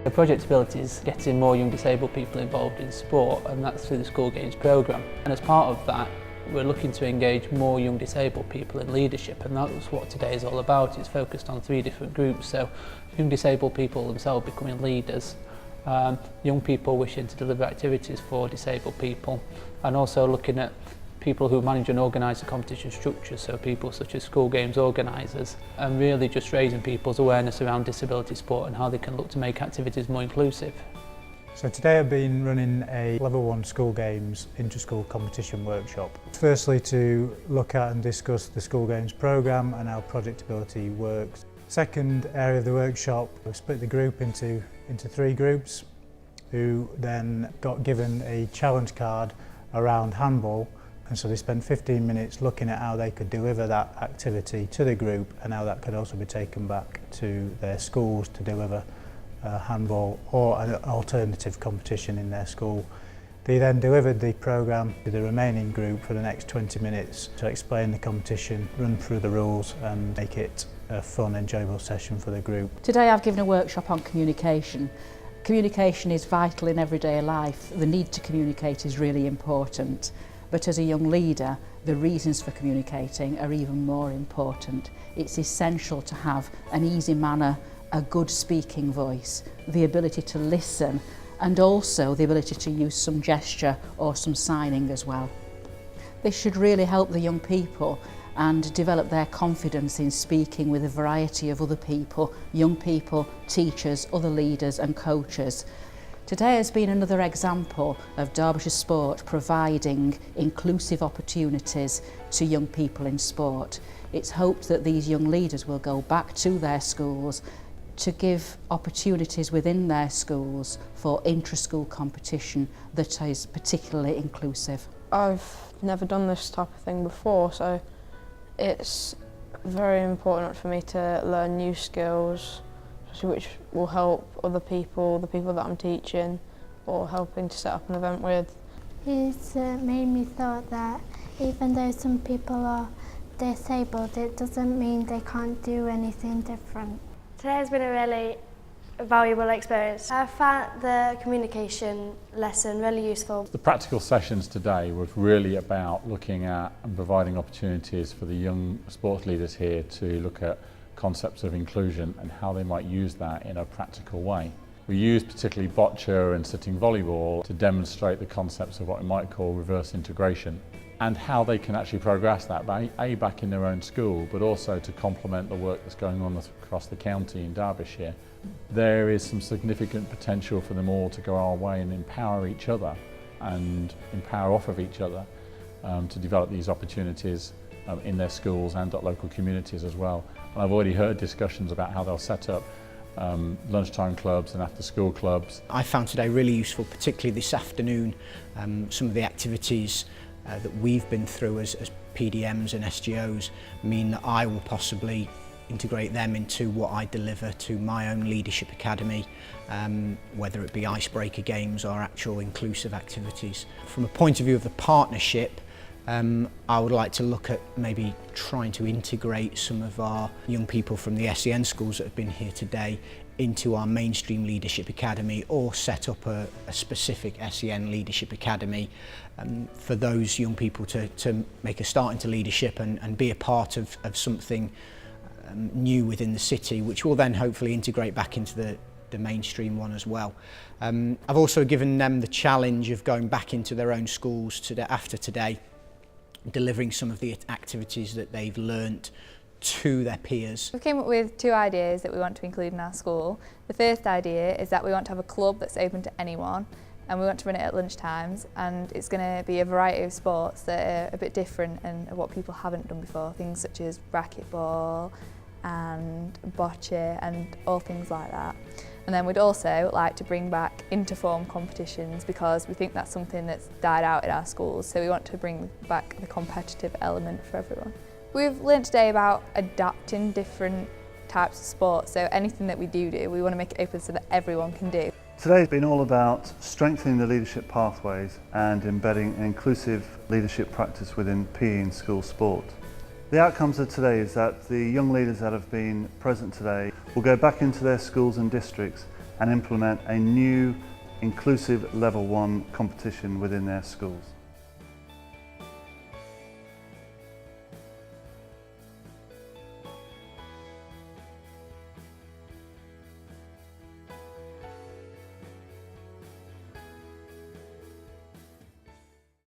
The project ability is getting more young disabled people involved in sport, and that's through the School Games programme. And as part of that, we're looking to engage more young disabled people in leadership, and that's what today is all about. It's focused on 3 different groups, so young disabled people themselves becoming leaders, young people wishing to deliver activities for disabled people, and also looking at people who manage and organise the competition structures, so people such as school games organisers, and really just raising people's awareness around disability sport and how they can look to make activities more inclusive. So today I've been running a Level 1 School Games inter-school competition workshop. Firstly, to look at and discuss the School Games programme and how Project Ability works. Second area of the workshop, we split the group into 3 groups, who then got given a challenge card around handball, and so they spent 15 minutes looking at how they could deliver that activity to the group and how that could also be taken back to their schools to deliver handball or an alternative competition in their school. They then delivered the programme to the remaining group for the next 20 minutes to explain the competition, run through the rules and make it a fun, enjoyable session for the group. Today I've given a workshop on communication. Communication is vital in everyday life. The need to communicate is really important. But as a young leader, the reasons for communicating are even more important. It's essential to have an easy manner, a good speaking voice, the ability to listen, and also the ability to use some gesture or some signing as well. This should really help the young people and develop their confidence in speaking with a variety of other people, young people, teachers, other leaders and coaches. Today has been another example of Derbyshire Sport providing inclusive opportunities to young people in sport. It's hoped that these young leaders will go back to their schools to give opportunities within their schools for intra-school competition that is particularly inclusive. I've never done this type of thing before, so it's very important for me to learn new skills, which will help other people, the people that I'm teaching or helping to set up an event with. It's made me thought that even though some people are disabled, it doesn't mean they can't do anything different. Today has been a really valuable experience. I found the communication lesson really useful. The practical sessions today were really about looking at and providing opportunities for the young sports leaders here to look at concepts of inclusion and how they might use that in a practical way. We used particularly bocce and sitting volleyball to demonstrate the concepts of what we might call reverse integration and how they can actually progress that, back in their own school, but also to complement the work that's going on across the county in Derbyshire. There is some significant potential for them all to go our way and empower each other and empower off of each other to develop these opportunities in their schools and at local communities as well. And I've already heard discussions about how they'll set up lunchtime clubs and after school clubs. I found today really useful, particularly this afternoon, some of the activities that we've been through as PDMs and SGOs mean that I will possibly integrate them into what I deliver to my own leadership academy, whether it be icebreaker games or actual inclusive activities. From a point of view of the partnership, I would like to look at maybe trying to integrate some of our young people from the SEN schools that have been here today into our mainstream leadership academy, or set up a specific SEN leadership academy for those young people to make a start into leadership and be a part of something new within the city, which will then hopefully integrate back into the mainstream one as well. I've also given them the challenge of going back into their own schools after today, delivering some of the activities that they've learnt to their peers. We came up with 2 ideas that we want to include in our school. The first idea is that we want to have a club that's open to anyone, and we want to run it at lunchtimes, and it's going to be a variety of sports that are a bit different and what people haven't done before, things such as racquetball and bocce and all things like that. And then we'd also like to bring back interform competitions, because we think that's something that's died out in our schools, so we want to bring back the competitive element for everyone. We've learnt today about adapting different types of sports, so anything that we do, we want to make it open so that everyone can do. Today's been all about strengthening the leadership pathways and embedding an inclusive leadership practice within PE and school sport. The outcomes of today is that the young leaders that have been present today will go back into their schools and districts and implement a new inclusive level 1 competition within their schools.